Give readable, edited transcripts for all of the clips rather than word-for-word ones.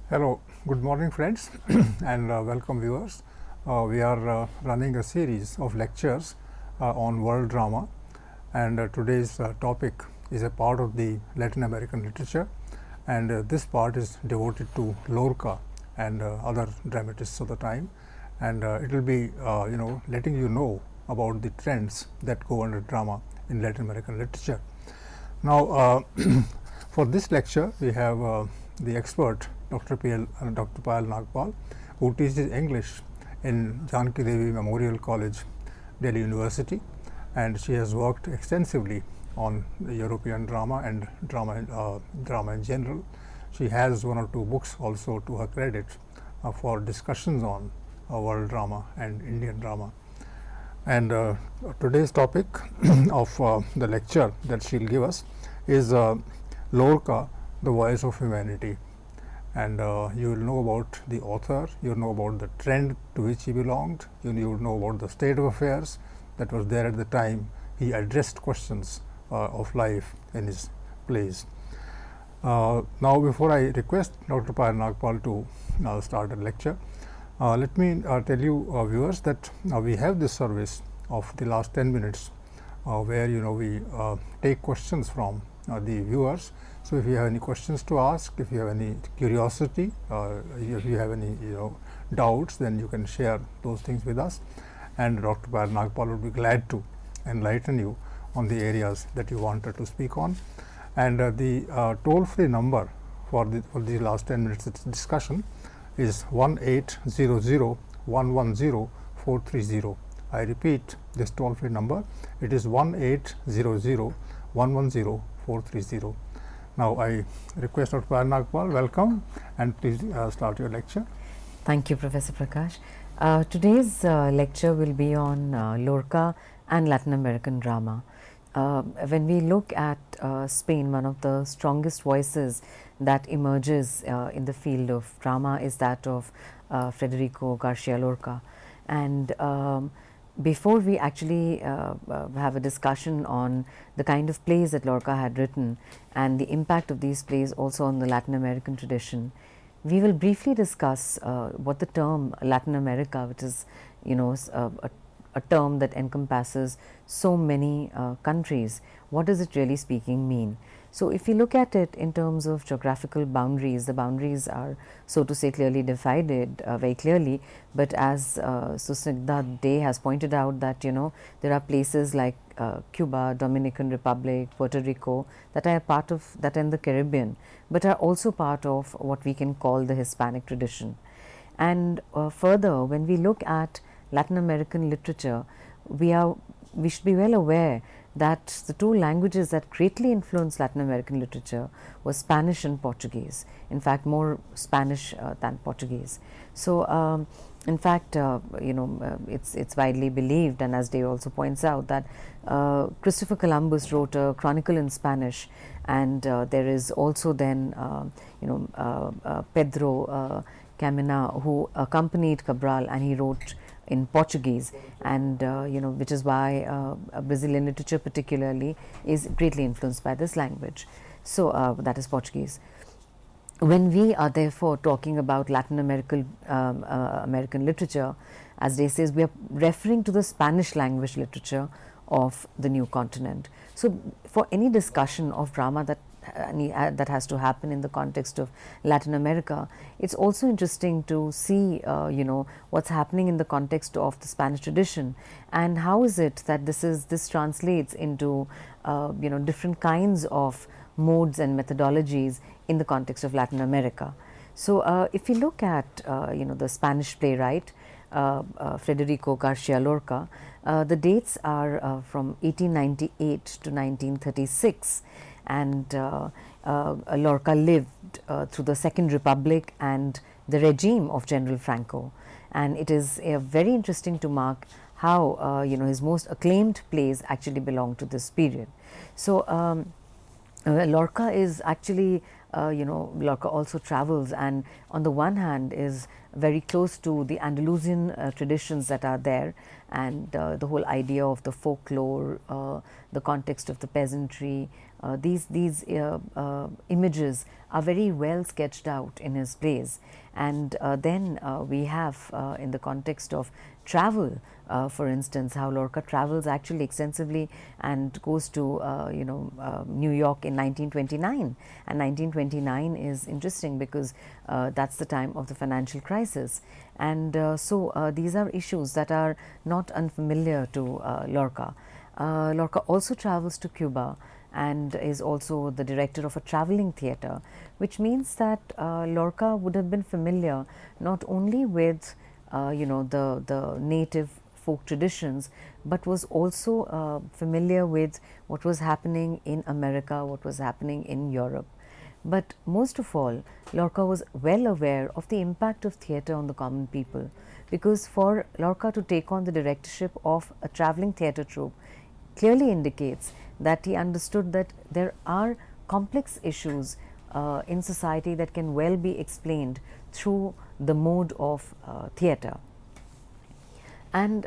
Hello, good morning friends and welcome viewers. We are running a series of lectures on world drama, and today's topic is a part of the Latin American literature, and this part is devoted to Lorca and other dramatists of the time, and it will be letting you know about the trends that go under drama in Latin American literature. Now for this lecture we have the expert Dr. Payal Nagpal, who teaches English in Janaki Devi Memorial College, Delhi University, and she has worked extensively on European drama and drama in general. She has one or two books also to her credit for discussions on world drama and Indian drama. And today's topic of the lecture that she will give us is Lorca, the Voice of Humanity. And you will know about the author, you will know about the trend to which he belonged, you will know about the state of affairs that was there at the time he addressed questions of life in his plays. Now, before I request Dr. Payal Nagpal to start the lecture, let me tell you viewers that we have this service of the last 10 minutes where we take questions from the viewers. So, if you have any questions to ask, if you have any curiosity, if you have any doubts, then you can share those things with us, and Dr. Payal Nagpal would be glad to enlighten you on the areas that you wanted to speak on. And the toll-free number for the last 10 minutes discussion is 1-800-110-430. I repeat this toll-free number. It is 1-800-110-430. Now, I request Dr. Payal Nagpal, welcome, and please start your lecture. Thank you, Professor Prakash. Today's lecture will be on Lorca and Latin American drama. When we look at Spain, one of the strongest voices that emerges in the field of drama is that of Federico Garcia Lorca. And before we actually have a discussion on the kind of plays that Lorca had written and the impact of these plays also on the Latin American tradition, we will briefly discuss what the term Latin America, which is a term that encompasses so many countries, what does it really speaking mean? So, if you look at it in terms of geographical boundaries, the boundaries are, so to say, clearly divided very clearly, but as Susnigdha Day has pointed out that there are places like Cuba, Dominican Republic, Puerto Rico that are part of that in the Caribbean, but are also part of what we can call the Hispanic tradition. And further, when we look at Latin American literature, we should be well aware that the two languages that greatly influenced Latin American literature were Spanish and Portuguese. In fact, more Spanish than Portuguese. So, in fact, it's widely believed, and as Day also points out, that Christopher Columbus wrote a chronicle in Spanish, and there is also then Pedro Camina, who accompanied Cabral, and he wrote in Portuguese, and which is why Brazilian literature particularly is greatly influenced by this language. So, that is Portuguese. When we are therefore talking about Latin American literature, as they says, we are referring to the Spanish language literature of the new continent. So, for any discussion of drama that has to happen in the context of Latin America, it's also interesting to see what's happening in the context of the Spanish tradition, and how is it that this translates into different kinds of modes and methodologies in the context of Latin America. So, if you look at the Spanish playwright Federico Garcia Lorca, the dates are from 1898 to 1936. And Lorca lived through the Second Republic and the regime of General Franco, and it is very interesting to mark how his most acclaimed plays actually belong to this period. So, Lorca is actually Lorca also travels, and on the one hand is very close to the Andalusian traditions that are there, and the whole idea of the folklore, the context of the peasantry, these images are very well sketched out in his plays. And then we have in the context of travel, for instance, how Lorca travels actually extensively and goes to New York in 1929. And 1929 is interesting because that's the time of the financial crisis. And so these are issues that are not unfamiliar to Lorca. Lorca also travels to Cuba and is also the director of a traveling theatre, which means that Lorca would have been familiar not only with the native folk traditions, but was also familiar with what was happening in America, what was happening in Europe. But most of all, Lorca was well aware of the impact of theatre on the common people, because for Lorca to take on the directorship of a traveling theatre troupe clearly indicates that he understood that there are complex issues in society that can well be explained through the mode of theatre. And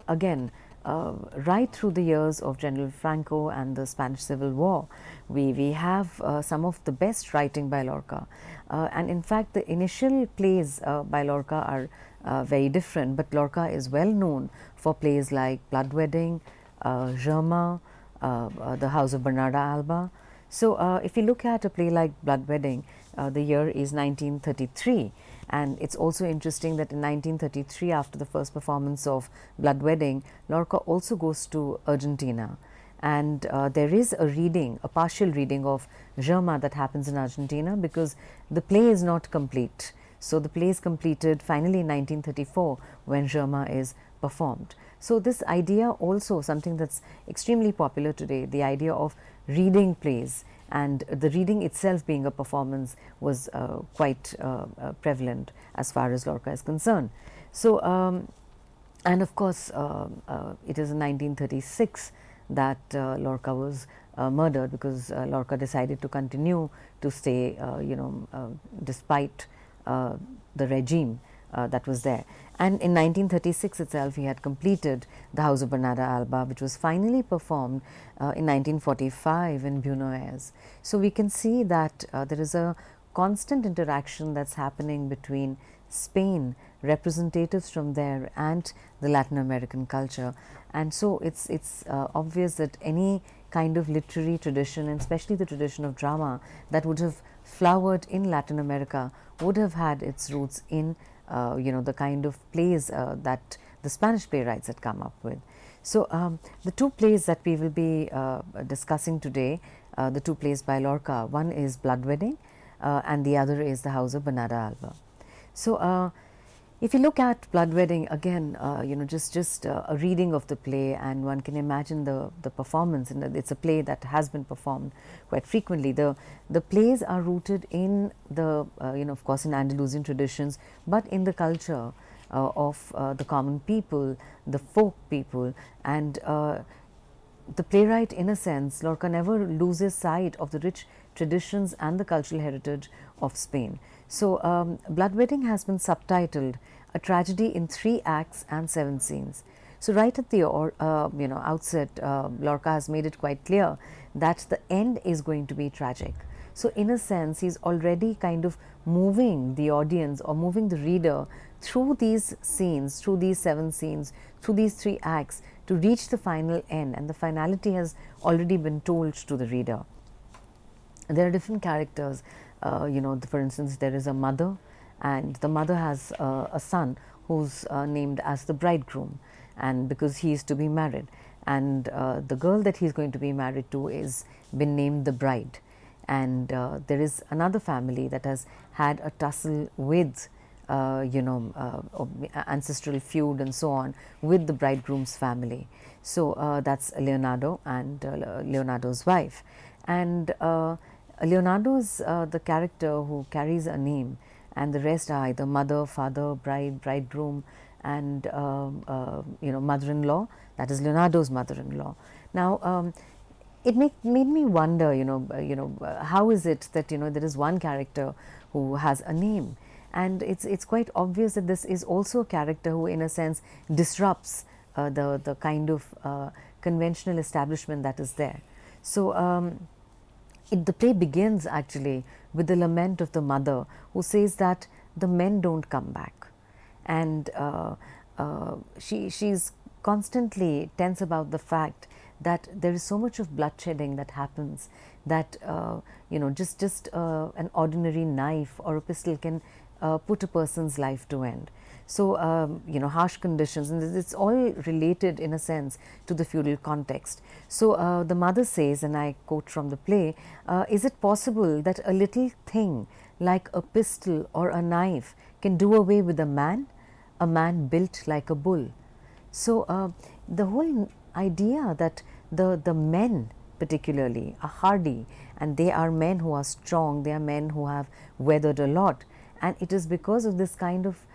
again, right through the years of General Franco and the Spanish Civil War, we have some of the best writing by Lorca. And in fact, the initial plays by Lorca are very different, but Lorca is well known for plays like Blood Wedding, Germain, The House of Bernarda Alba. So if you look at a play like Blood Wedding, the year is 1933, and it's also interesting that in 1933, after the first performance of Blood Wedding, Lorca also goes to Argentina, and there is a reading, a partial reading of Germain that happens in Argentina, because the play is not complete. So the play is completed finally in 1934 when Germain is performed. So this idea also, something that's extremely popular today, the idea of reading plays, and the reading itself being a performance, was quite prevalent as far as Lorca is concerned. So and of course it is in 1936 that Lorca was murdered, because Lorca decided to continue to stay despite the regime that was there. And in 1936 itself, he had completed The House of Bernarda Alba, which was finally performed in 1945 in Buenos Aires. So we can see that there is a constant interaction that's happening between Spain, representatives from there, and the Latin American culture. And so it's obvious that any kind of literary tradition, and especially the tradition of drama, that would have flowered in Latin America would have had its roots in the kind of plays that the Spanish playwrights had come up with. So the two plays that we will be discussing today, the two plays by Lorca, one is Blood Wedding and the other is The House of Bernarda Alba. So if you look at Blood Wedding, again, just a reading of the play, and one can imagine the performance, and it's a play that has been performed quite frequently. The plays are rooted in the, of course, in Andalusian traditions, but in the culture of the common people, the folk people, and the playwright, in a sense, Lorca never loses sight of the rich traditions and the cultural heritage of Spain. So Blood Wedding has been subtitled A Tragedy in 3 Acts and 7 Scenes. So right at the outset, Lorca has made it quite clear that the end is going to be tragic. So in a sense, he's already kind of moving the audience or moving the reader through these scenes, through these 7 scenes, through these 3 acts to reach the final end, and the finality has already been told to the reader. There are different characters. For instance, there is a mother, and the mother has a son who's named as the bridegroom, and because he is to be married, and the girl that he's going to be married to is been named the bride. And there is another family that has had a tussle with ancestral feud and so on with the bridegroom's family. So that's Leonardo and Leonardo's wife. And Leonardo is the character who carries a name, and the rest are either mother, father, bride, bridegroom, and mother-in-law. That is Leonardo's mother-in-law. Now, it made me wonder, how is it that there is one character who has a name, and it's quite obvious that this is also a character who, in a sense, disrupts the kind of conventional establishment that is there. So the play begins actually with the lament of the mother who says that the men don't come back, and she's constantly tense about the fact that there is so much of bloodshedding that happens that just an ordinary knife or a pistol can put a person's life to end. So harsh conditions, and it's all related in a sense to the feudal context. So the mother says, and I quote from the play, is it possible that a little thing like a pistol or a knife can do away with a man built like a bull? So the whole idea that the men particularly are hardy, and they are men who are strong, they are men who have weathered a lot, and it is because of this kind of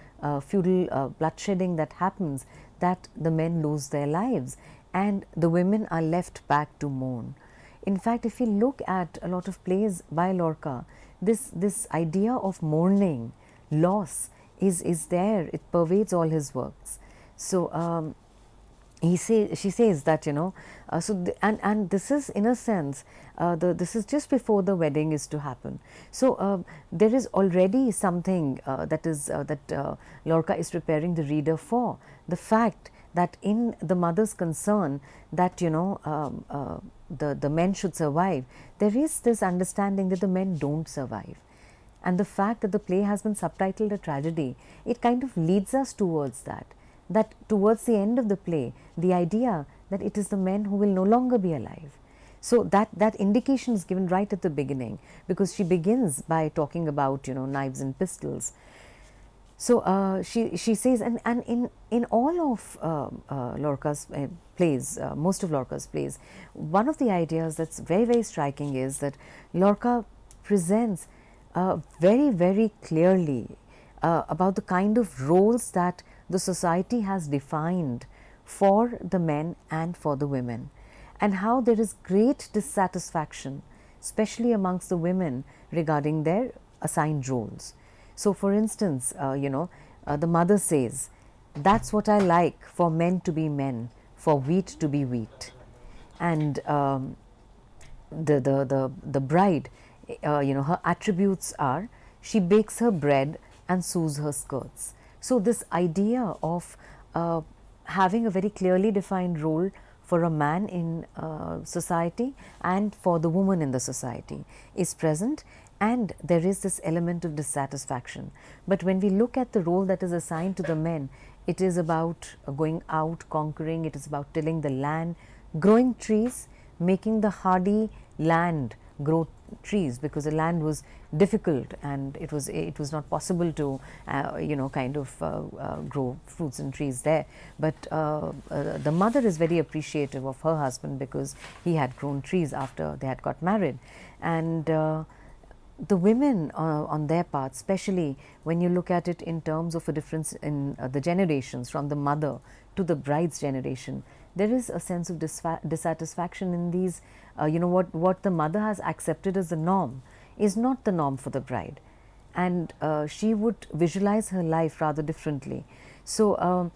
feudal bloodshedding that happens that the men lose their lives and the women are left back to mourn. In fact, if you look at a lot of plays by Lorca, this idea of mourning, loss is there, it pervades all his works. So she says that and this is in a sense this is just before the wedding is to happen. So there is already something that Lorca is preparing the reader for, the fact that in the mother's concern that the men should survive, there is this understanding that the men don't survive. And the fact that the play has been subtitled a tragedy, it kind of leads us towards that towards the end of the play, the idea that it is the men who will no longer be alive. So that indication is given right at the beginning, because she begins by talking about knives and pistols. So she says, and in all of Lorca's plays, most of Lorca's plays, one of the ideas that's very, very striking is that Lorca presents very, very clearly about the kind of roles that the society has defined for the men and for the women, and how there is great dissatisfaction, especially amongst the women, regarding their assigned roles. So, for instance, the mother says, "That's what I like, for men to be men, for wheat to be wheat," and the bride, her attributes are, she bakes her bread and sews her skirts. So this idea of having a very clearly defined role for a man in society and for the woman in the society is present, and there is this element of dissatisfaction. But when we look at the role that is assigned to the men, it is about going out, conquering, it is about tilling the land, growing trees, making the hardy land grow trees, because the land was difficult and it was not possible to grow fruits and trees there. But the mother is very appreciative of her husband because he had grown trees after they had got married. And the women on their part, especially when you look at it in terms of a difference in the generations from the mother to the bride's generation, there is a sense of dissatisfaction in these, what the mother has accepted as the norm is not the norm for the bride, and she would visualize her life rather differently. So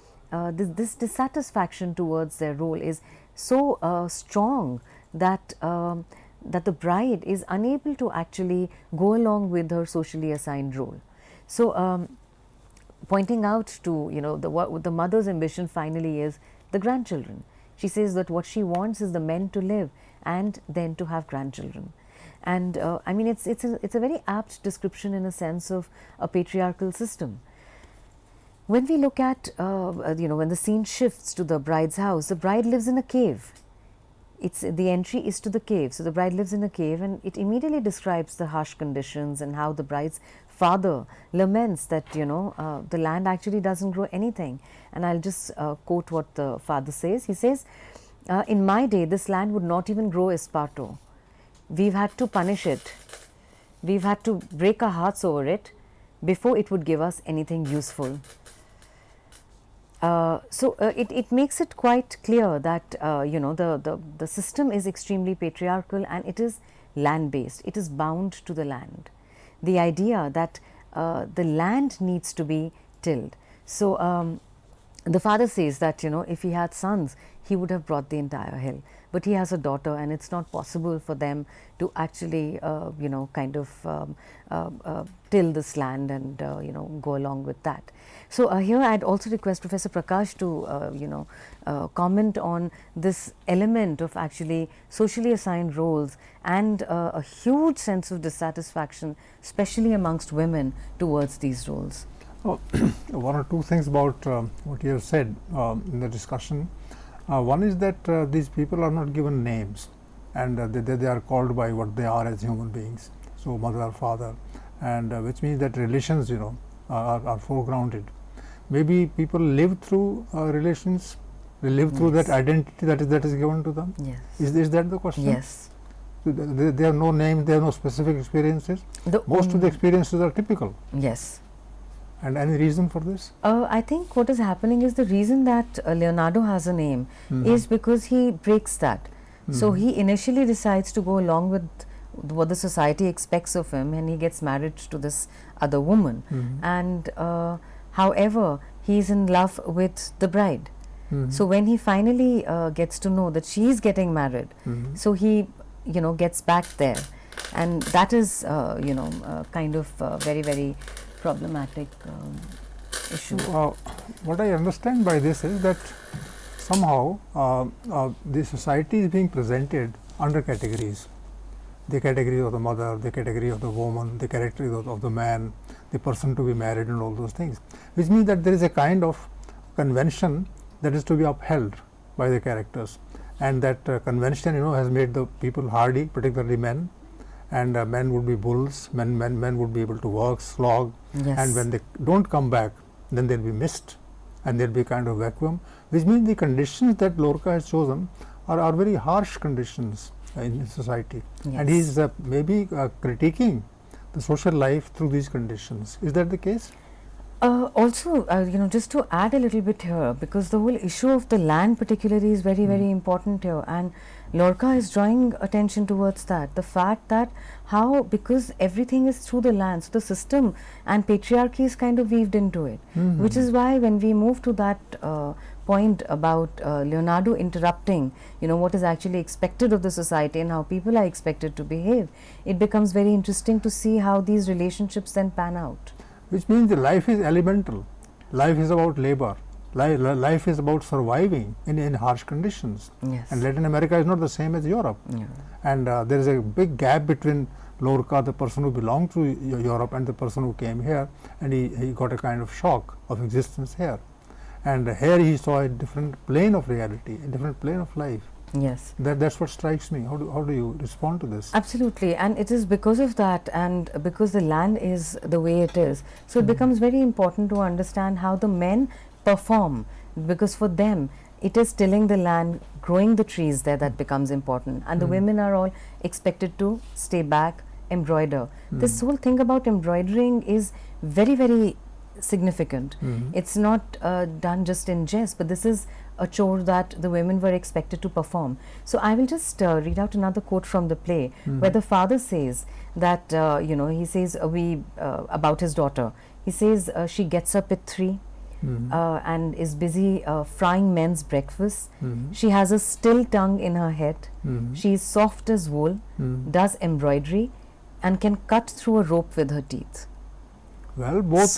this dissatisfaction towards their role is so strong that the bride is unable to actually go along with her socially assigned role. So pointing out to what the mother's ambition finally is the grandchildren. She says that what she wants is the men to live and then to have grandchildren. And I mean, it's a very apt description in a sense of a patriarchal system. When we look at when the scene shifts to the bride's house, the bride lives in a cave. The entry is to the cave, so the bride lives in a cave, and it immediately describes the harsh conditions and how the bride's father laments that the land actually doesn't grow anything. And I'll just quote what the father says. He says, "In my day, this land would not even grow esparto. We've had to punish it. We've had to break our hearts over it before it would give us anything useful." So it makes it quite clear that the system is extremely patriarchal, and it is land based. It is bound to the land. The idea that the land needs to be tilled. So the father says that, if he had sons, he would have brought the entire hell. But he has a daughter, and it's not possible for them to actually, kind of till this land and, go along with that. So here I'd also request Professor Prakash to, comment on this element of actually socially assigned roles and a huge sense of dissatisfaction, especially amongst women, towards these roles. Oh, one or two things about what you have said in the discussion. One is that these people are not given names, and they are called by what they are as human beings. So mother or father, and which means that relations, are foregrounded. Maybe people live through relations, they live through that identity that is given to them. Yes. Is that the question? Yes. They have no name, they have no specific experiences. Most of the experiences are typical. Yes. And any reason for this? I think what is happening is the reason that Leonardo has a name is because he breaks that. So he initially decides to go along with what the society expects of him, and he gets married to this other woman. And however, he is in love with the bride. So when he finally gets to know that she is getting married, so he gets back there, and that is kind of very, very problematic issue. What I understand by this is that somehow the society is being presented under categories. The category of the mother, the category of the woman, the category of the man, the person to be married, and all those things, which means that there is a kind of convention that is to be upheld by the characters, and that convention has made the people hardy, particularly men. And men would be bulls, men would be able to work, slog, and when they don't come back, then they'll be missed, and there'll be kind of vacuum, which means the conditions that Lorca has chosen are very harsh conditions in society. And he's maybe critiquing the social life through these conditions. Is that the case? Also, just to add a little bit here, because the whole issue of the land particularly is very, very important here, and Lorca is drawing attention towards that. The fact that how, because everything is through the land, so the system and patriarchy is kind of weaved into it, which is why when we move to that point about Leonardo interrupting, what is actually expected of the society and how people are expected to behave, it becomes very interesting to see how these relationships then pan out. Which means the life is elemental. Life is about labor. Life is about surviving in harsh conditions. Yes. And Latin America is not the same as Europe. Yeah. And there is a big gap between Lorca, the person who belonged to Europe, and the person who came here, and he got a kind of shock of existence here. And here he saw a different plane of reality, a different plane of life. Yes. That's what strikes me. How do you respond to this? Absolutely, and it is because of that, and because the land is the way it is, so it becomes very important to understand how the men perform, because for them it is tilling the land, growing the trees there, that becomes important, and the women are all expected to stay back, embroider. This whole thing about embroidering is very, very significant. It's not done just in jest, but this is a chore that the women were expected to perform. So I will just read out another quote from the play, where the father says that he says about his daughter, he says she gets up at 3 and is busy frying men's breakfast. She has a still tongue in her head. She is soft as wool, does embroidery, and can cut through a rope with her teeth. Well, both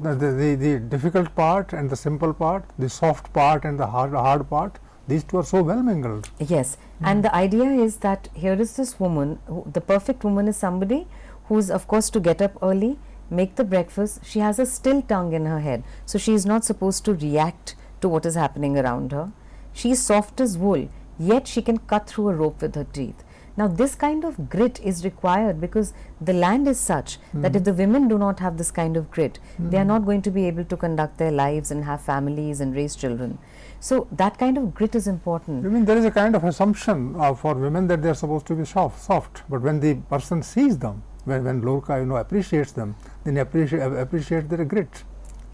the difficult part and the simple part, the soft part and the hard part, these two are so well mingled. Yes, and the idea is that here is this woman, the perfect woman is somebody who is, of course, to get up early, make the breakfast. She has a still tongue in her head, so she is not supposed to react to what is happening around her. She is soft as wool, yet she can cut through a rope with her teeth. Now, this kind of grit is required because the land is such that if the women do not have this kind of grit, they are not going to be able to conduct their lives and have families and raise children. So, that kind of grit is important. You mean there is a kind of assumption for women that they are supposed to be soft, but when the person sees them, when Lorca appreciates them, then he appreciates their grit.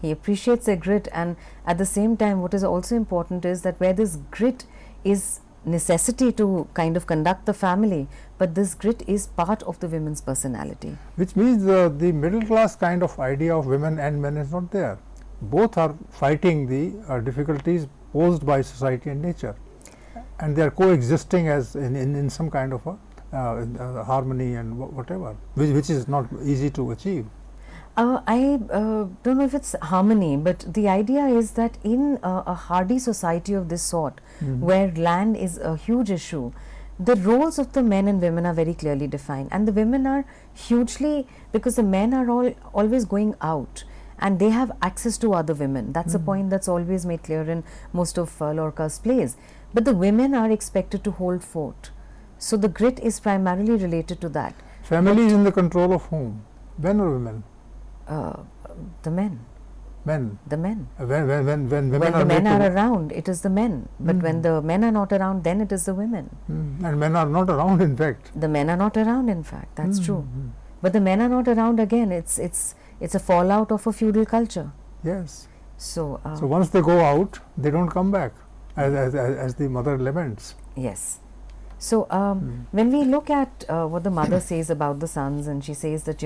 He appreciates their grit, and at the same time what is also important is that where this grit is necessity to kind of conduct the family, but this grit is part of the women's personality. Which means the middle class kind of idea of women and men is not there. both are fighting the difficulties posed by society and nature, and they are coexisting as in some kind of a harmony and whatever, which is not easy to achieve. I don't know if it's harmony, but the idea is that in a hardy society of this sort, where land is a huge issue, the roles of the men and women are very clearly defined, and the women are hugely, because the men are always going out and they have access to other women. That's a point that's always made clear in most of Lorca's plays. But the women are expected to hold fort. So the grit is primarily related to that. Family is in the control of whom? Men or women? The men. Men. The men. When women When the men are around, it is the men. But when the men are not around, then it is the women. And men are not around, in fact. The men are not around, in fact. That's true. But the men are not around again. It's a fallout of a feudal culture. Yes. So once they go out, they don't come back, as the mother laments. yes. So when we look at what the mother says about the sons, and she says that,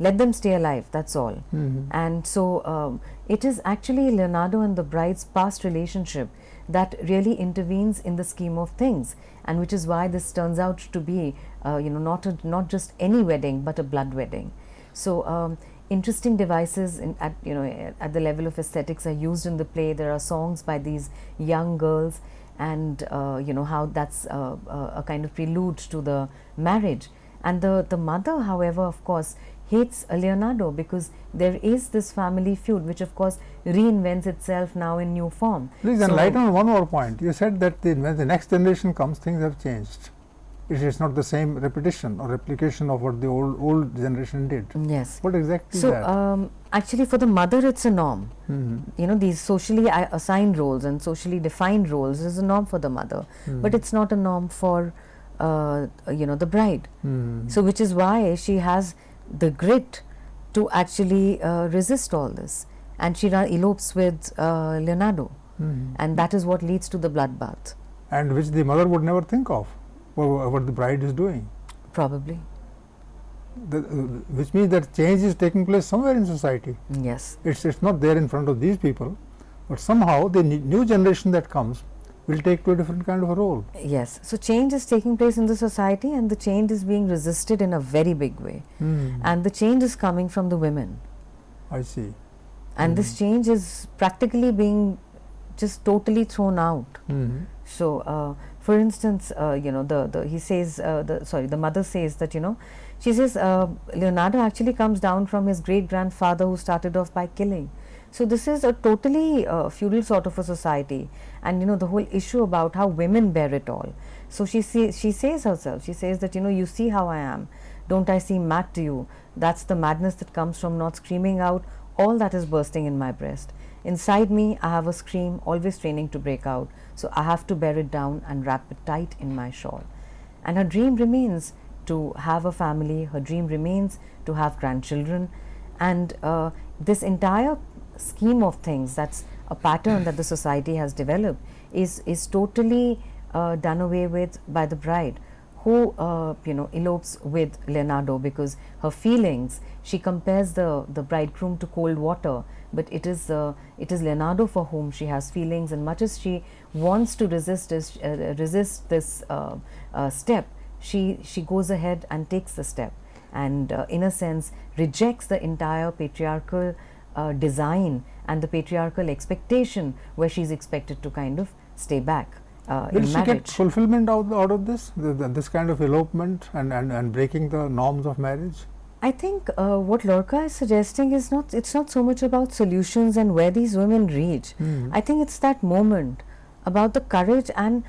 let them stay alive, that's all. And so it is actually Leonardo and the bride's past relationship that really intervenes in the scheme of things, and which is why this turns out to be not just any wedding, but a blood wedding. So interesting devices at the level of aesthetics are used in the play. There are songs by these young girls, and how that's a kind of prelude to the marriage. And the mother, however, of course, hates Leonardo, because there is this family feud, which of course reinvents itself now in new form. Please enlighten on one more point. You said that when the next generation comes, things have changed. It is not the same repetition or replication of what the old generation did. Yes. What exactly is So that? actually, for the mother, it's a norm. These socially assigned roles and socially defined roles is a norm for the mother, but it's not a norm for the bride. So which is why she has the grit to actually resist all this, and she elopes with Leonardo, and that is what leads to the bloodbath. And which the mother would never think of, what the bride is doing. Probably. Which means that change is taking place somewhere in society. Yes. It's not there in front of these people, but somehow the new generation that comes will take to a different kind of a role. Yes. So change is taking place in the society, and the change is being resisted in a very big way. And the change is coming from the women. I see. And this change is practically being just totally thrown out. So for instance, the mother says that, she says Leonardo actually comes down from his great grandfather, who started off by killing. So this is a totally feudal sort of a society, and the whole issue about how women bear it all. So she says herself, she says that, you see how I am, don't I seem mad to you? That's the madness that comes from not screaming out all that is bursting in my breast. Inside me I have a scream always training to break out, so I have to bear it down and wrap it tight in my shawl. And her dream remains to have a family, her dream remains to have grandchildren, and this entire scheme of things, that's a pattern that the society has developed, is totally done away with by the bride, who elopes with Leonardo, because her feelings, she compares the bridegroom to cold water, but it is Leonardo for whom she has feelings, and much as she wants to resist this step, she goes ahead and takes the step, and in a sense rejects the entire patriarchal design and the patriarchal expectation, where she is expected to kind of stay back Will in she marriage. get fulfillment out of this, this kind of elopement and breaking the norms of marriage? I think what Lorca is suggesting is it's not so much about solutions and where these women reach. I think it's that moment about the courage and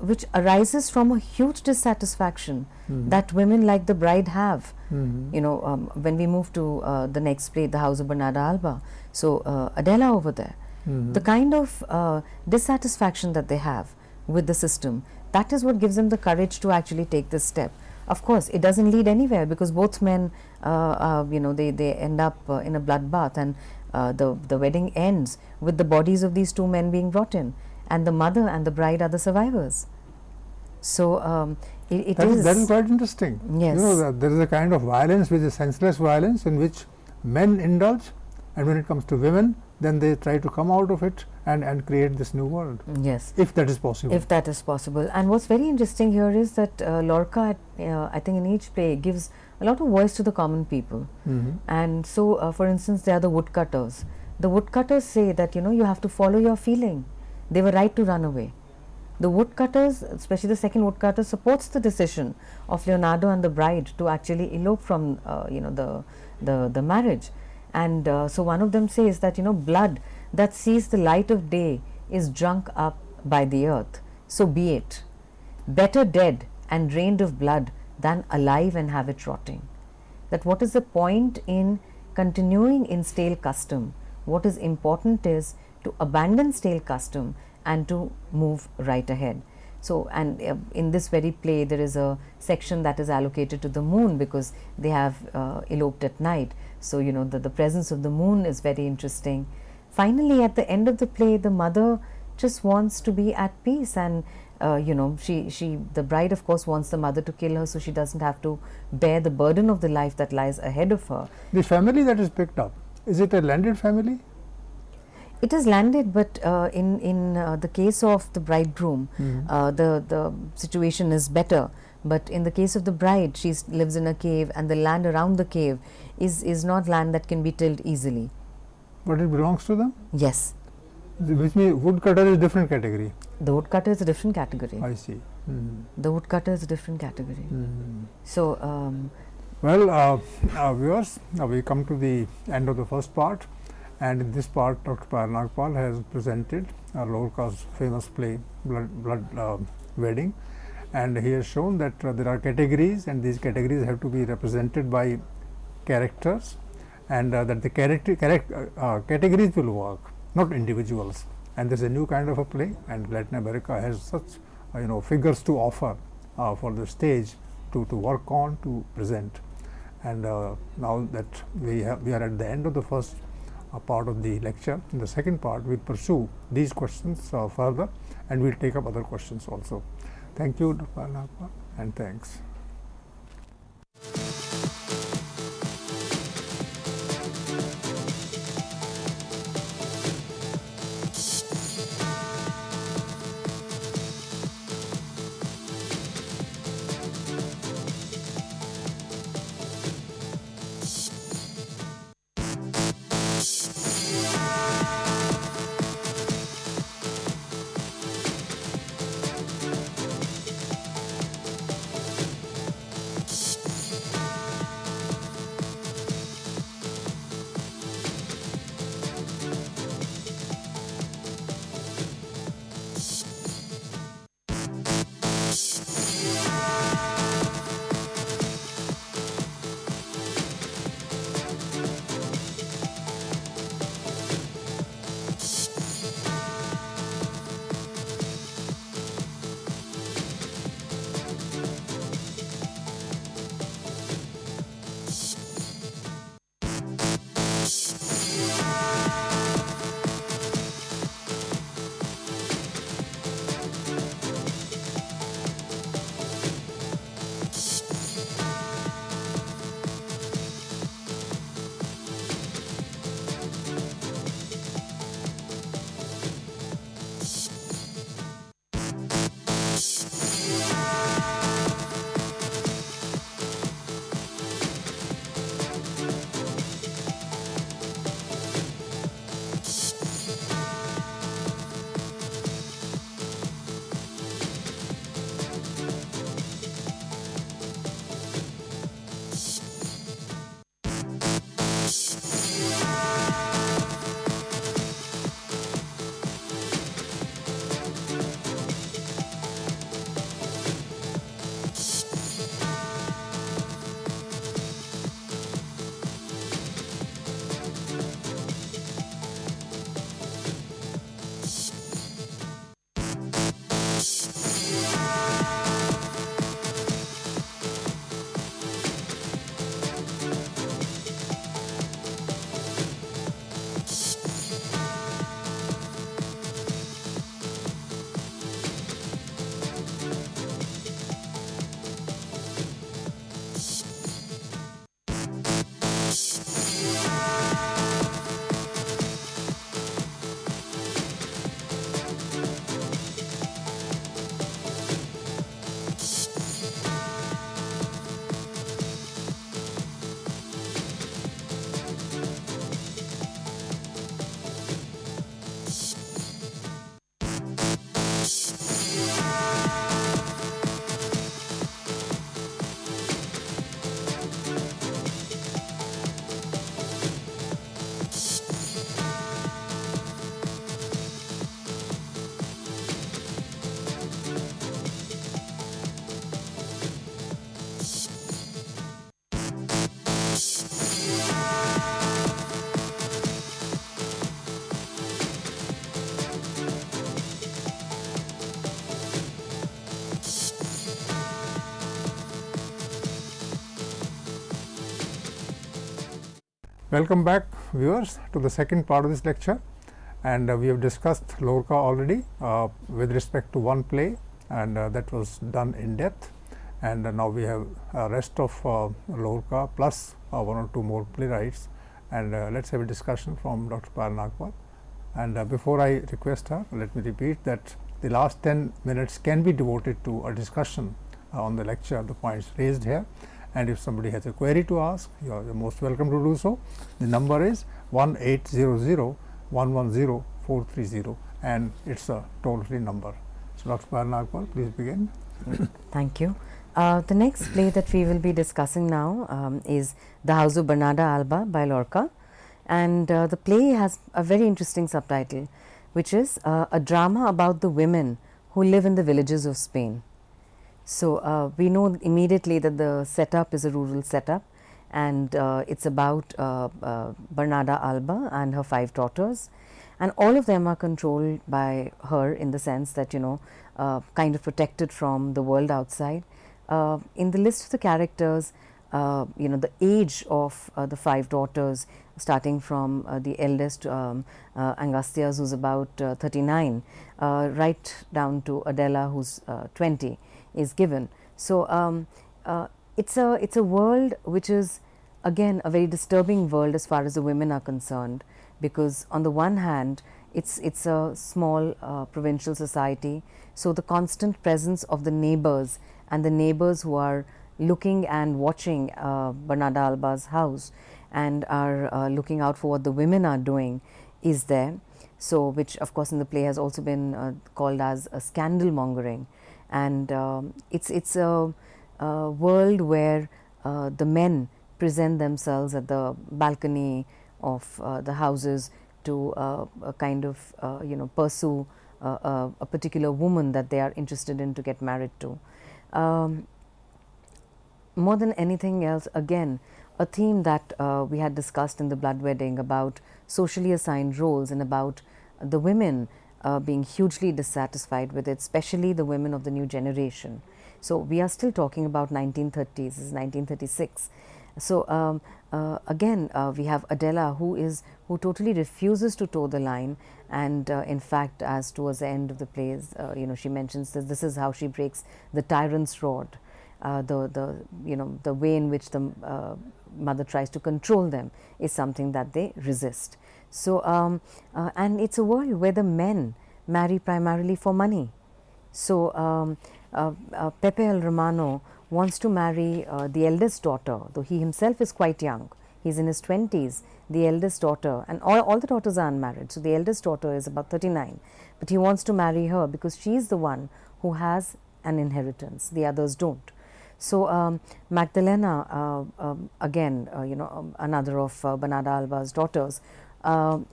which arises from a huge dissatisfaction that women like the bride have. When we move to the next play, The House of Bernarda Alba, so Adela over there, the kind of dissatisfaction that they have with the system, that is what gives them the courage to actually take this step. Of course, it doesn't lead anywhere, because both men, they end up in a bloodbath, and the wedding ends with the bodies of these two men being brought in, and the mother and the bride are the survivors. So that is quite interesting. Yes. There is a kind of violence which is senseless violence, in which men indulge, and when it comes to women, then they try to come out of it and create this new world. Yes. If that is possible. If that is possible. And what's very interesting here is that Lorca, I think in each play, gives a lot of voice to the common people. And so, for instance, they are the woodcutters. The woodcutters say that, you have to follow your feeling. They were right to run away. The woodcutters, especially the second woodcutter, supports the decision of Leonardo and the bride to actually elope from, the marriage. And so one of them says that, blood that sees the light of day is drunk up by the earth. So be it. Better dead and drained of blood than alive and have it rotting. That what is the point in continuing in stale custom? What is important is to abandon stale custom and to move right ahead. So, and in this very play, there is a section that is allocated to the moon because they have eloped at night. So, the presence of the moon is very interesting. Finally, at the end of the play, the mother just wants to be at peace, and the bride, of course, wants the mother to kill her so she doesn't have to bear the burden of the life that lies ahead of her. The family that is picked up, is it a landed family? It is landed, but in the case of the bridegroom, the situation is better. But in the case of the bride, she lives in a cave, and the land around the cave is not land that can be tilled easily. But it belongs to them? Yes. Which means woodcutter is different category. The woodcutter is a different category. I see. The woodcutter is a different category. So, well, viewers, we come to the end of the first part, and in this part, Dr. Nagpal has presented Lorca's famous play, Blood Wedding, and he has shown that there are categories, and these categories have to be represented by characters, and that the categories will work, not individuals. And there is a new kind of a play, and Latin America has such figures to offer for the stage to work on, to present. And now that we are at the end of the first part of the lecture, in the second part we will pursue these questions further, and we will take up other questions also. Thank you, Dr. Nagpal, and thanks. Welcome back, viewers, to the second part of this lecture, and we have discussed Lorca already with respect to one play, and that was done in depth, and now we have rest of Lorca plus one or two more playwrights, and let's have a discussion from Dr. Parnagpal. And before I request her, let me repeat that the last 10 minutes can be devoted to a discussion on the lecture, the points raised here. And if somebody has a query to ask, you are most welcome to do so. The number is 1-800-110-430, and it's a toll-free number. So, Dr. Parnagpal, please begin. Thank you. The next play that we will be discussing now is The House of Bernarda Alba by Lorca, and the play has a very interesting subtitle, which is a drama about the women who live in the villages of Spain. So, we know immediately that the setup is a rural setup, and it's about Bernarda Alba and her 5 daughters, and all of them are controlled by her in the sense that, you know, kind of protected from the world outside. In the list of the characters, you know, the age of the 5 daughters, starting from the eldest Angustias, who's about 39, right down to Adela, who's 20, is given. So, it's a world which is again a very disturbing world as far as the women are concerned, because on the one hand it's a small provincial society, so the constant presence of the neighbors and the neighbors who are looking and watching Bernarda Alba's house and are looking out for what the women are doing is there. So, which of course in the play has also been called as a scandalmongering, and it's a world where the men present themselves at the balcony of the houses to kind of you know, pursue a particular woman that they are interested in to get married to. More than anything else, again, a theme that we had discussed in the Blood Wedding about socially assigned roles and about the women being hugely dissatisfied with it, especially the women of the new generation. So, we are still talking about 1930s, this is 1936. So, again we have Adela, who totally refuses to toe the line, and in fact, as towards the end of the plays, you know, she mentions that this is how she breaks the tyrant's rod. The you know, the way in which the mother tries to control them is something that they resist. So, and it's a world where the men marry primarily for money. So, Pepe el Romano wants to marry the eldest daughter, though he himself is quite young. He's in his 20s, the eldest daughter, and all the daughters are unmarried. So, the eldest daughter is about 39, but he wants to marry her because she is the one who has an inheritance, the others don't. So, Magdalena, again, you know, another of Bernarda Alba's daughters,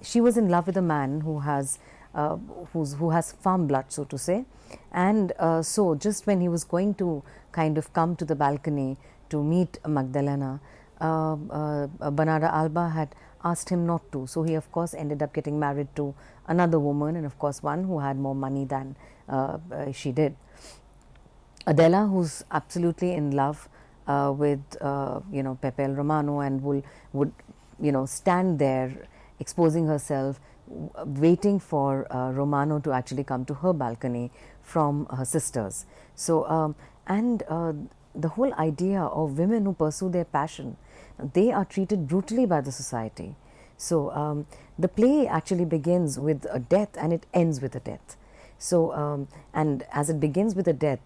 she was in love with a man who has farm blood, so to say, and so just when he was going to kind of come to the balcony to meet Magdalena, Bernarda Alba had asked him not to. So, he of course ended up getting married to another woman, and of course one who had more money than she did. Adela, who's absolutely in love with you know, Pepe el Romano, and would you know, stand there exposing herself, waiting for Romano to actually come to her balcony from her sisters. So, and the whole idea of women who pursue their passion, they are treated brutally by the society. So, the play actually begins with a death and it ends with a death. So, and as it begins with a death,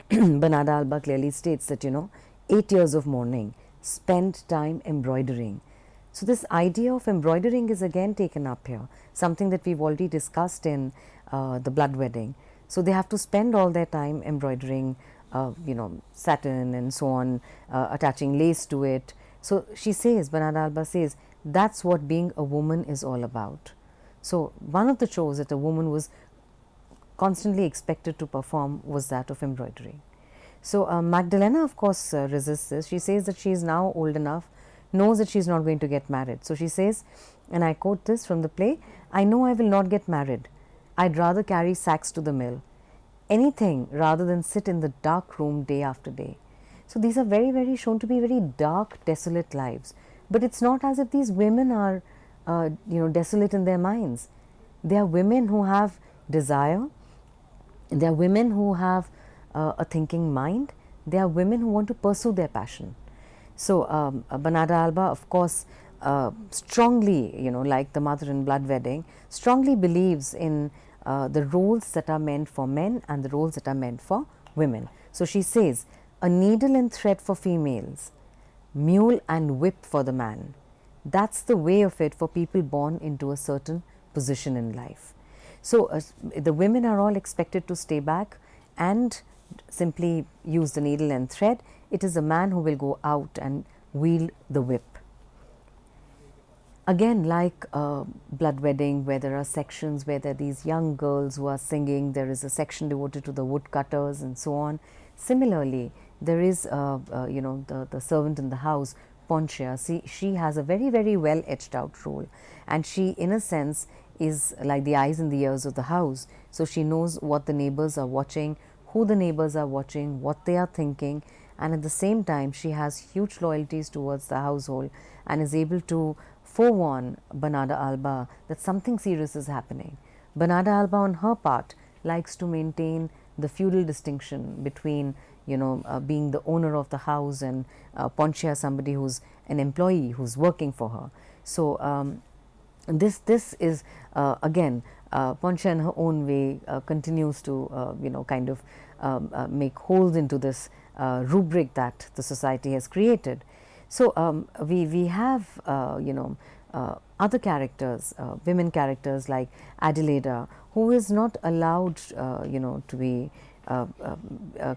Bernarda Alba clearly states that, you know, 8 years of mourning, spent time embroidering. So, this idea of embroidering is again taken up here, something that we've already discussed in the Blood Wedding. So, they have to spend all their time embroidering, you know, satin and so on, attaching lace to it. So, she says, Bernarda Alba says, that's what being a woman is all about. So, one of the chores that a woman was constantly expected to perform was that of embroidery. So, Magdalena of course resists this. She says that she is now old enough, knows that she is not going to get married. So, she says, and I quote this from the play, I know I will not get married. I'd rather carry sacks to the mill. Anything rather than sit in the dark room day after day. So, these are very, very shown to be very dark, desolate lives. But it's not as if these women are desolate in their minds. They are women who have desire, they are women who have a thinking mind, they are women who want to pursue their passion. So Bernarda Alba, of course, strongly, like the mother in Blood Wedding, strongly believes in the roles that are meant for men and the roles that are meant for women. So she says, a needle and thread for females, mule and whip for the man. That's the way of it for people born into a certain position in life. So the women are all expected to stay back and simply use the needle and thread. It is a man who will go out and wield the whip. Again, like Blood Wedding, where there are sections where there are these young girls who are singing, there is a section devoted to the woodcutters and so on. Similarly, there is the servant in the house, Poncia. She has a very, very well etched out role, and she, in a sense, is like the eyes and the ears of the house. So she knows what the neighbors are watching, who the neighbors are watching, what they are thinking, and at the same time she has huge loyalties towards the household and is able to forewarn Bernarda Alba that something serious is happening. Bernarda Alba, on her part, likes to maintain the feudal distinction between being the owner of the house and Poncia, somebody who's an employee who's working for her. So this is again, Poncia in her own way continues to kind of make holes into this rubric that the society has created. So we have other characters, women characters like Adelaida, who is not allowed to be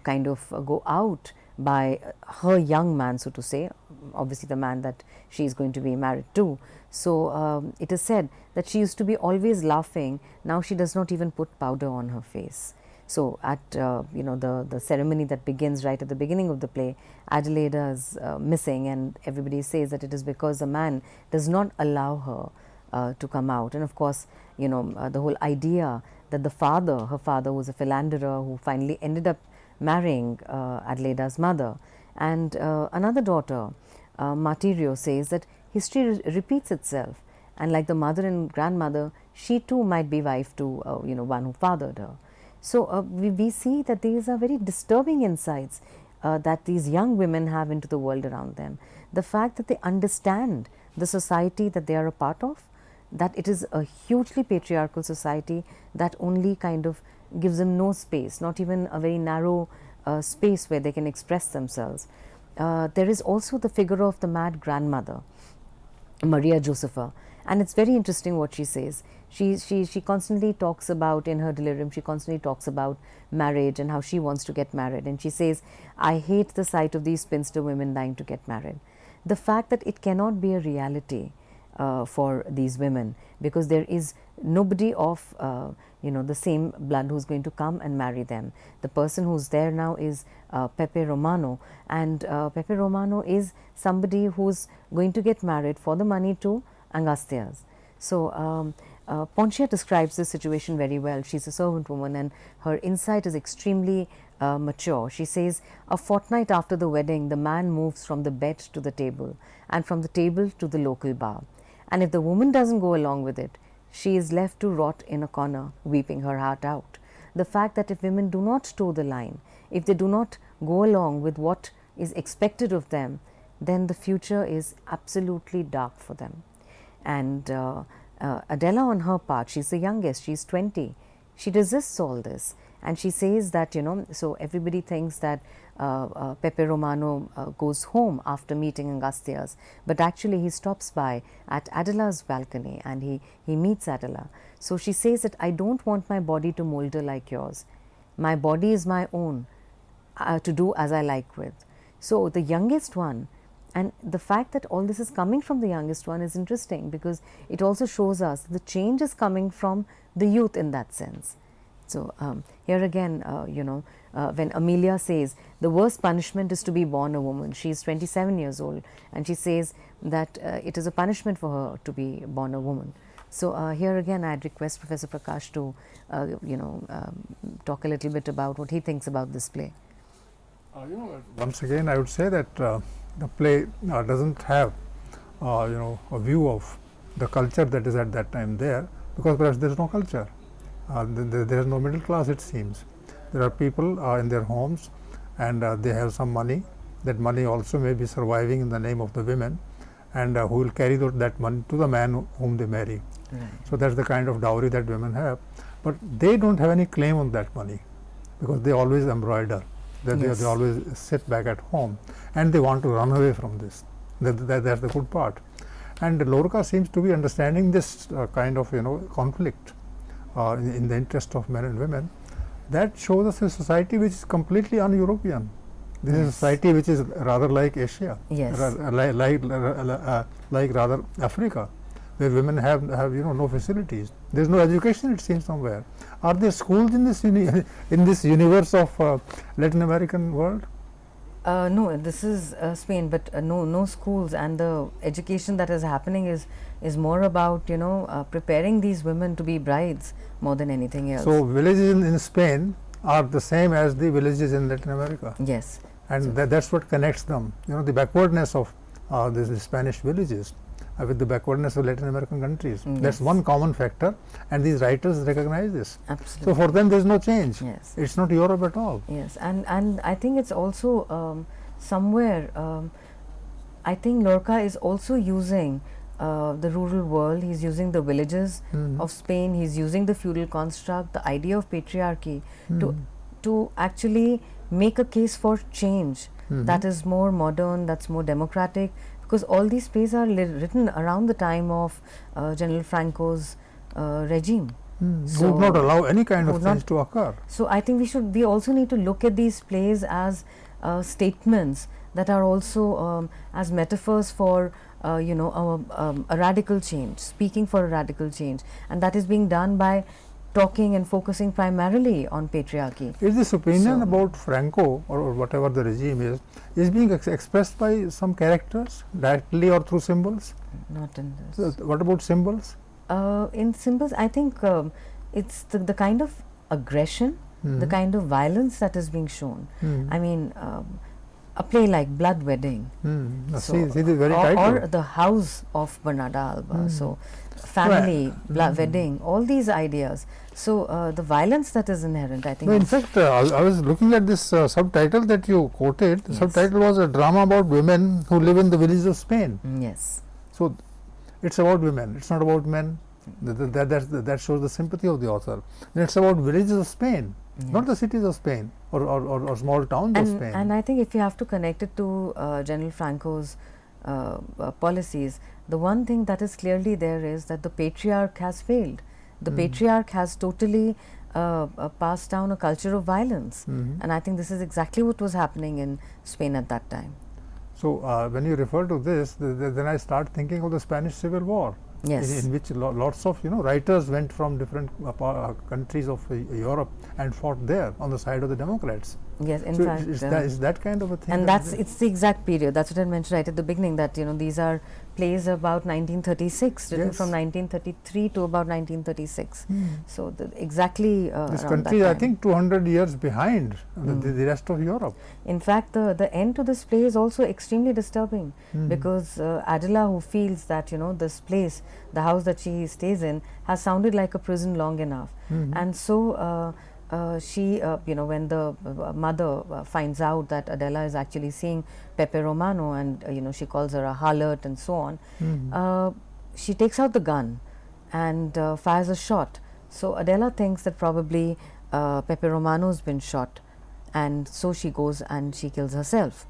kind of go out by her young man, so to say, obviously the man that she is going to be married to. So it is said that she used to be always laughing. Now she does not even put powder on her face. So at the ceremony that begins right at the beginning of the play, Adelaida is missing, and everybody says that it is because the man does not allow her to come out. And of course, the whole idea that her father was a philanderer who finally ended up marrying Adelaida's mother, and another daughter, Martirio, says that history repeats itself, and like the mother and grandmother, she too might be wife to one who fathered her. So we see that these are very disturbing insights that these young women have into the world around them. The fact that they understand the society that they are a part of, that it is a hugely patriarchal society that only kind of gives them no space, not even a very narrow space where they can express themselves. There is also the figure of the mad grandmother, Maria Josepha, and it's very interesting what she says. She constantly talks about, in her delirium, she constantly talks about marriage and how she wants to get married, and she says, I hate the sight of these spinster women dying to get married. The fact that it cannot be a reality for these women, because there is nobody of the same blood who's going to come and marry them. The person who's there now is Pepe Romano, and Pepe Romano is somebody who's going to get married for the money to Angastias. So Poncia describes this situation very well. She's a servant woman, and her insight is extremely mature. She says, a fortnight after the wedding, the man moves from the bed to the table, and from the table to the local bar. And if the woman doesn't go along with it, she is left to rot in a corner, weeping her heart out. The fact that if women do not toe the line, if they do not go along with what is expected of them, then the future is absolutely dark for them. And Adela, on her part, she's the youngest, she's 20. She resists all this, and she says that, so everybody thinks that Pepe Romano goes home after meeting Angastias, but actually he stops by at Adela's balcony and he meets Adela. So she says that I don't want my body to molder like yours. My body is my own, to do as I like with. So the youngest one, and the fact that all this is coming from the youngest one is interesting, because it also shows us the change is coming from the youth in that sense. So here again, when Amelia says the worst punishment is to be born a woman, she is 27 years old, and she says that it is a punishment for her to be born a woman. So here again, I'd request Professor Prakash to talk a little bit about what he thinks about this play. Once again, I would say that the play doesn't have a view of the culture that is at that time there, because perhaps there is no culture. There is no middle class, it seems. There are people in their homes, and they have some money. That money also may be surviving in the name of the women, and who will carry that money to the man whom they marry. Right. So that's the kind of dowry that women have, but they don't have any claim on that money, because they always embroider. They always sit back at home, and they want to run away from this. That's the good part. And Lorca seems to be understanding this kind of conflict in the interest of men and women. That shows us a society which is completely un-European. This is a society which is rather like Asia, like rather Africa, where women have no facilities. There is no education, it seems, somewhere. Are there schools in this in this universe of Latin American world? No, this is Spain, but no schools, and the education that is happening is more about preparing these women to be brides more than anything else. So villages in Spain are the same as the villages in Latin America. Yes, and so that's what connects them. The backwardness of the Spanish villages with the backwardness of Latin American countries. Yes. That's one common factor, and these writers recognize this. Absolutely. So for them, there is no change. Yes, it's not Europe at all. Yes, and I think it's also somewhere. I think Lorca is also using the rural world. He's using the villages of Spain. He's using the feudal construct, the idea of patriarchy, to actually make a case for change that is more modern, that's more democratic, because all these plays are written around the time of General Franco's regime. So who would not allow any kind of change to occur. So I think we also need to look at these plays as statements that are also as metaphors for a radical change, speaking for a radical change, and that is being done by talking and focusing primarily on patriarchy. Is this opinion about Franco or whatever the regime is being expressed by some characters directly or through symbols? Not in this. So what about symbols? In symbols, I think it's the kind of aggression, the kind of violence that is being shown. I mean, a play like Blood Wedding, See the very title. Or The House of Bernarda Alba. So, family, wedding, all these ideas. So, the violence that is inherent, I think. No, in fact, I was looking at this subtitle that you quoted. The subtitle was a drama about women who live in the villages of Spain. Yes. So, it's about women, it's not about men. That shows the sympathy of the author. And it's about villages of Spain, not the cities of Spain or small towns of Spain. And I think if you have to connect it to General Franco's policies, the one thing that is clearly there is that the patriarch has failed. The patriarch has totally passed down a culture of violence, and I think this is exactly what was happening in Spain at that time. So, when you refer to this, then I start thinking of the Spanish Civil War. Yes. In which lots of writers went from different countries of Europe and fought there on the side of the Democrats. Yes, in so fact, is that kind of a thing. And it's the exact period. That's what I mentioned right at the beginning. That these are plays about 1936, written from 1933 to about 1936. So exactly this around country, that I time. think, 200 years behind the rest of Europe. In fact, the end to this play is also extremely disturbing because Adela, who feels that this place, the house that she stays in, has sounded like a prison long enough, and so she, when the mother finds out that Adela is actually seeing Pepe Romano, and she calls her a harlot and so on, she takes out the gun and fires a shot. So Adela thinks that probably Pepe Romano's been shot, and so she goes and she kills herself.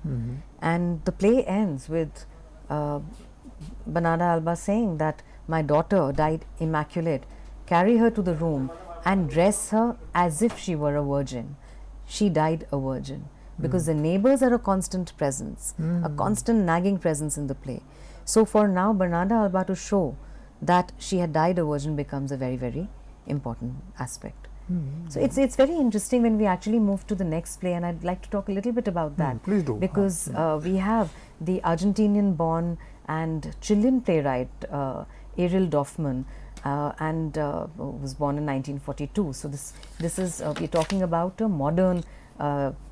And the play ends with Bernarda Alba saying that my daughter died immaculate, carry her to the room and dress her as if she were a virgin. She died a virgin, because the neighbors are a constant presence, a constant nagging presence in the play. So for now, Bernarda Alba to show that she had died a virgin becomes a very, very important aspect. So it's very interesting when we actually move to the next play, and I'd like to talk a little bit about that. Please do. Because we have the Argentinian-born and Chilean playwright Ariel Dorfman, and was born in 1942. So this is we're talking about a modern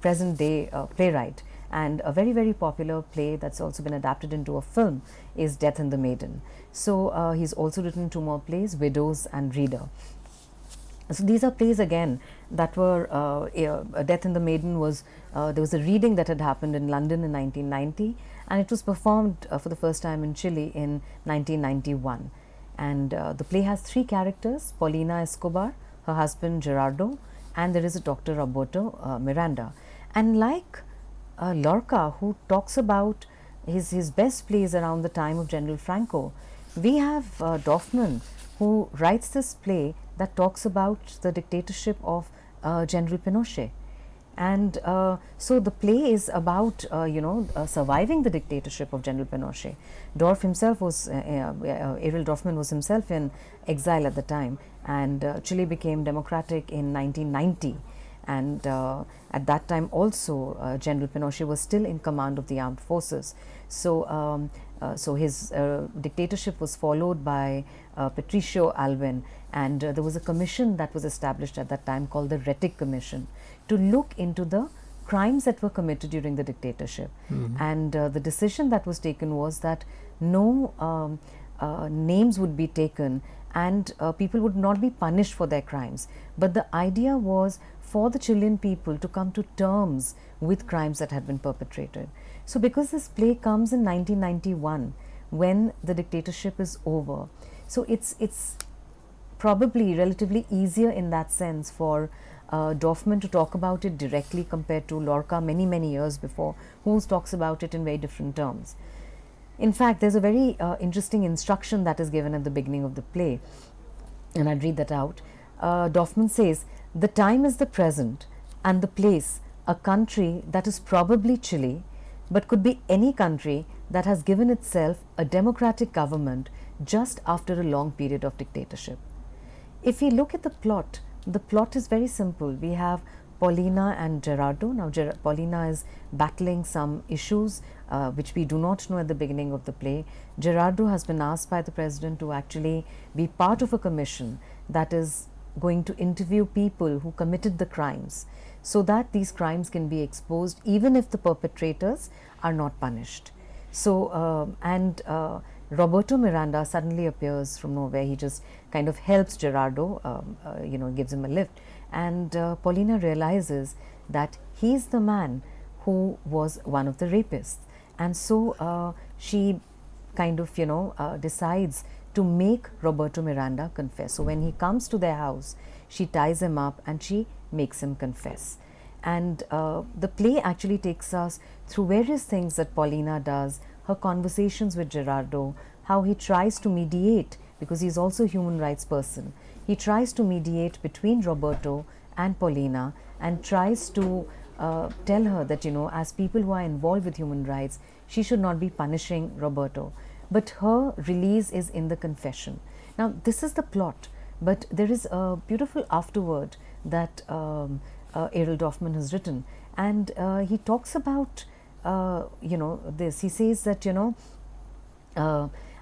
present day playwright, And a very, very popular play that's also been adapted into a film is Death in the Maiden. So he's also written 2 more plays, Widows and Reader. So these are plays again that were Death in the Maiden was there was a reading that had happened in London in 1990, and it was performed for the first time in Chile in 1991. And the play has 3 characters: Paulina Escobar, her husband Gerardo, and there is a Dr. Roberto Miranda. And like Lorca, who talks about his best plays around the time of General Franco, we have Dorfman, who writes this play that talks about the dictatorship of General Pinochet. And so the play is about surviving the dictatorship of General Pinochet. Dorf himself was Ariel Dorfman was himself in exile at the time, and Chile became democratic in 1990. And at that time also General Pinochet was still in command of the armed forces. So so his dictatorship was followed by Patricio Aylwin, and there was a commission that was established at that time called the Rettig Commission to look into the crimes that were committed during the dictatorship. And the decision that was taken was that no names would be taken, and people would not be punished for their crimes. But the idea was for the Chilean people to come to terms with crimes that had been perpetrated. So because this play comes in 1991, when the dictatorship is over, so it's probably relatively easier in that sense for Dorfman to talk about it directly compared to Lorca many years before, who talks about it in very different terms. In fact, there's a very interesting instruction that is given at the beginning of the play, and I'd read that out. Dorfman says, "The time is the present, and the place a country that is probably Chile, but could be any country that has given itself a democratic government just after a long period of dictatorship." If we look at the plot is very simple. We have Paulina and Gerardo. Now Paulina is battling some issues which we do not know at the beginning of the play. Gerardo has been asked by the president to actually be part of a commission that is going to interview people who committed the crimes, so that these crimes can be exposed even if the perpetrators are not punished. So Roberto Miranda suddenly appears from nowhere. He just kind of helps Gerardo, gives him a lift, and Paulina realizes that he's the man who was one of the rapists, and so she kind of decides to make Roberto Miranda confess. So when he comes to their house, she ties him up and she makes him confess. And the play actually takes us through various things that Paulina does, her conversations with Gerardo, how he tries to mediate, because he's also a human rights person. He tries to mediate between Roberto and Paulina and tries to tell her that, as people who are involved with human rights, she should not be punishing Roberto. But her release is in the confession. Now, this is the plot, but there is a beautiful afterword that Ariel Dorfman has written, and he talks about this. He says that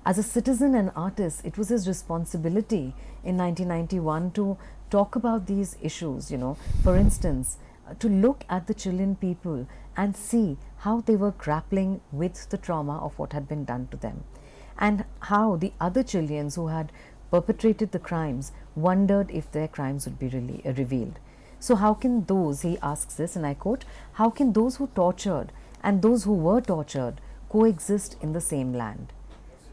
as a citizen and artist, it was his responsibility in 1991 to talk about these issues. For instance, to look at the Chilean people and see how they were grappling with the trauma of what had been done to them, and how the other Chileans who had perpetrated the crimes wondered if their crimes would be revealed. So how can those, he asks this, and I quote, "How can those who tortured and those who were tortured coexist in the same land?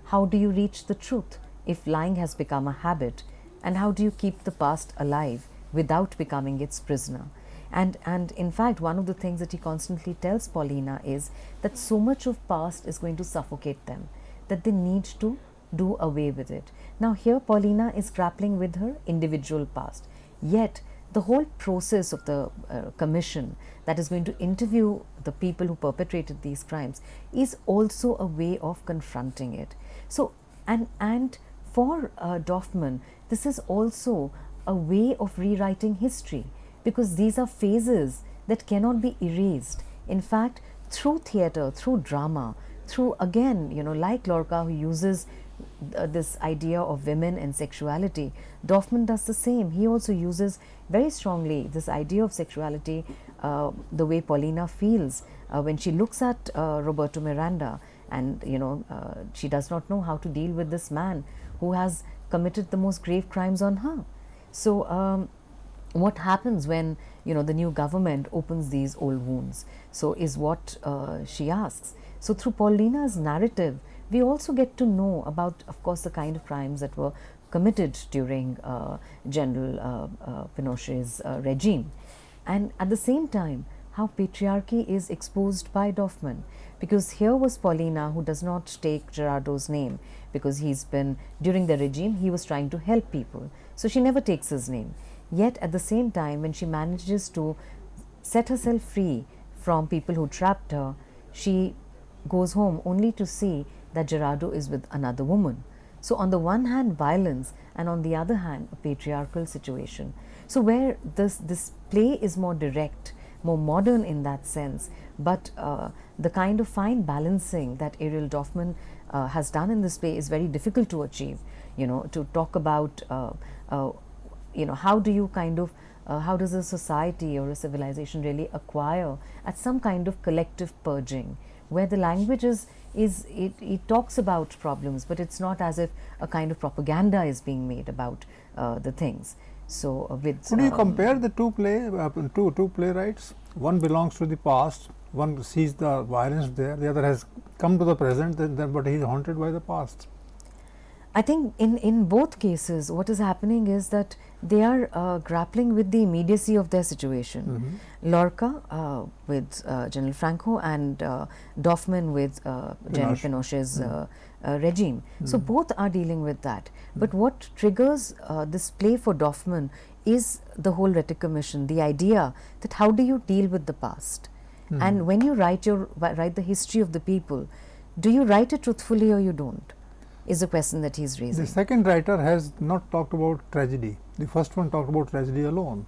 How do you reach the truth if lying has become a habit? And how do you keep the past alive without becoming its prisoner?" And in fact, one of the things that he constantly tells Paulina is that so much of past is going to suffocate them, that they need to do away with it. Now here Paulina is grappling with her individual past, yet the whole process of the commission that is going to interview the people who perpetrated these crimes is also a way of confronting it. So and for Dorfman, this is also a way of rewriting history, because these are phases that cannot be erased. In fact, through theatre, through drama, through, again, like Lorca, who uses this idea of women and sexuality, Dorfman does the same. He also uses very strongly this idea of sexuality the way Paulina feels when she looks at Roberto Miranda, and she does not know how to deal with this man who has committed the most grave crimes on her. So what happens when the new government opens these old wounds? So is what she asks. So through Paulina's narrative, we also get to know about, of course, the kind of crimes that were committed during General Pinochet's regime, and at the same time how patriarchy is exposed by Dorfman, because here was Paulina who does not take Gerardo's name because he's been, during the regime he was trying to help people, so she never takes his name. Yet at the same time, when she manages to set herself free from people who trapped her, she goes home only to see that Gerardo is with another woman. So on the one hand violence, and on the other hand a patriarchal situation. So where this play is more direct, more modern in that sense, but the kind of fine balancing that Ariel Dorfman has done in this play is very difficult to achieve. To talk about how do you how does a society or a civilization really acquire at some kind of collective purging, where the language it talks about problems, but it's not as if a kind of propaganda is being made about the things. So could you compare the two playwrights? One belongs to the past, one sees the violence there, the other has come to the present, but he is haunted by the past. I think in both cases what is happening is that they are grappling with the immediacy of their situation. Lorca with General Franco, and Dorfman with General Pinochet's regime. So both are dealing with that. But what triggers this play for Dorfman is the whole reticommission, the idea that how do you deal with the past? And when you write the history of the people, do you write it truthfully or you don't? Is a question that he is raising. The second writer has not talked about tragedy. The first one talked about tragedy alone,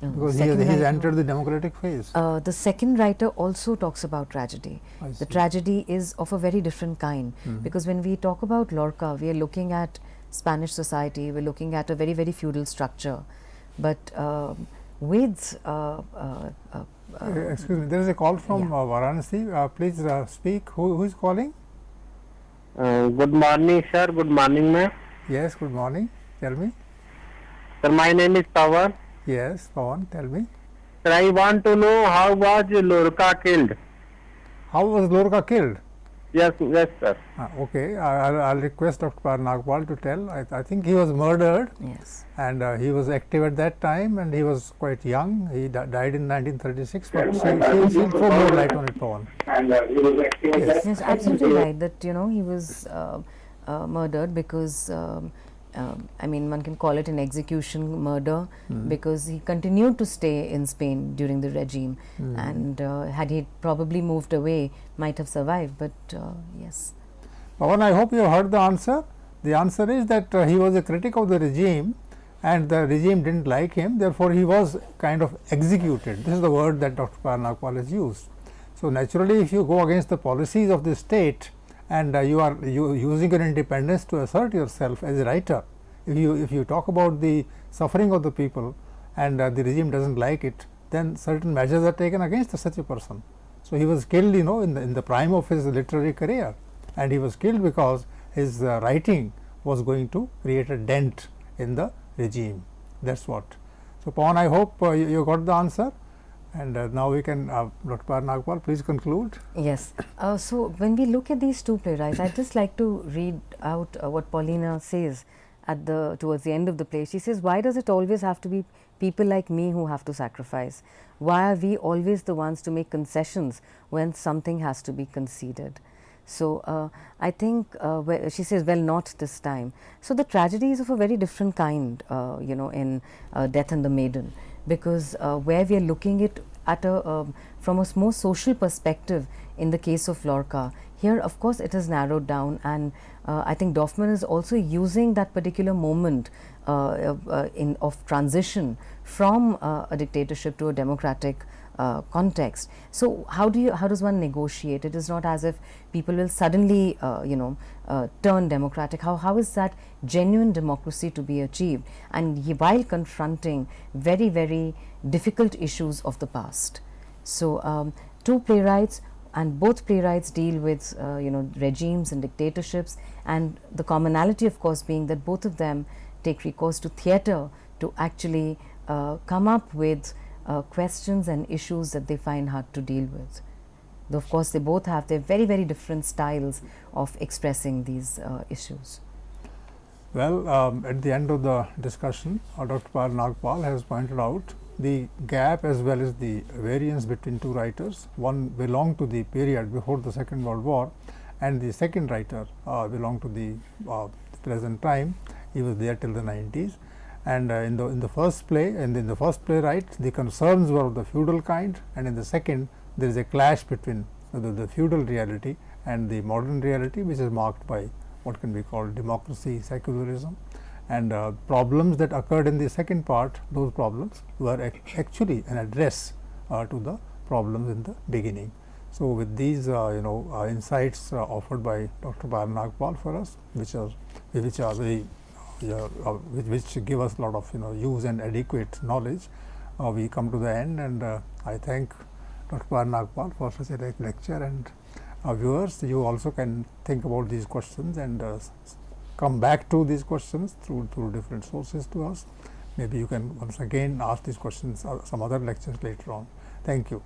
because he has entered the democratic phase. The second writer also talks about tragedy. The tragedy is of a very different kind, because when we talk about Lorca, we are looking at Spanish society, we are looking at a very, very feudal structure. But with excuse me, there is a call from Varanasi. Please speak. Who is calling? Good morning, sir. Good morning, ma'am. Yes, good morning. Tell me. Sir, my name is Pawan. Yes, Pawan, tell me. Sir, I want to know how was Lorca killed? How was Lorca killed? Yes, sir. Okay, I'll request Dr. Nagpal to tell. I think he was murdered. Yes. And he was active at that time, and he was quite young. He died in 1936. But she'll throw more light on it, Pawan. And he was active at that. Yes, absolutely right. That he was murdered because I mean, one can call it an execution murder, because he continued to stay in Spain during the regime, and had he probably moved away, might have survived. But yes. Pawan, I hope you have heard the answer. The answer is that he was a critic of the regime, and the regime didn't like him. Therefore, he was kind of executed. This is the word that Dr. Nagpal has used. So naturally, if you go against the policies of the state, and you are using your independence to assert yourself as a writer, if you talk about the suffering of the people, and the regime doesn't like it, then certain measures are taken against such a person. So he was killed, in the prime of his literary career, and he was killed because his writing was going to create a dent in the regime. That's what. So Pawan, I hope you got the answer. And now we can, Dr. Nagpal, please conclude. Yes. So when we look at these two playwrights, I'd just like to read out what Paulina says towards the end of the play. She says, "Why does it always have to be people like me who have to sacrifice? Why are we always the ones to make concessions when something has to be conceded?" So I think she says, well, not this time. So the tragedy is of a very different kind, in Death and the Maiden, because where we are looking at from a more social perspective in the case of Lorca, here of course it is narrowed down, and I think Dorfman is also using that particular moment of transition from a dictatorship to a democratic context. So how does one negotiate? It is not as if people will suddenly turn democratic. How is that genuine democracy to be achieved, and while confronting very, very difficult issues of the past? So two playwrights, and both playwrights deal with regimes and dictatorships, and the commonality of course being that both of them take recourse to theatre to actually come up with questions and issues that they find hard to deal with. Though of course they both have their very, very different styles of expressing these issues. Well, at the end of the discussion, Dr. Parul Nagpal has pointed out the gap as well as the variance between two writers. One belonged to the period before the Second World War, and the second writer belonged to the present time. He was there till the 90s. And in the first play, and in the first playwright, the concerns were of the feudal kind, and in the second, there is a clash between the feudal reality and the modern reality, which is marked by what can be called democracy, secularism, and problems that occurred in the second part. Those problems were actually an address to the problems in the beginning. So, with these insights offered by Dr. Parul Nagpal for us, which are very which give us a lot of use and adequate knowledge, we come to the end, and I thank Dr. Parul Nagpal for such a lecture. And viewers, you also can think about these questions and come back to these questions through different sources to us. Maybe you can once again ask these questions some other lectures later on. Thank you.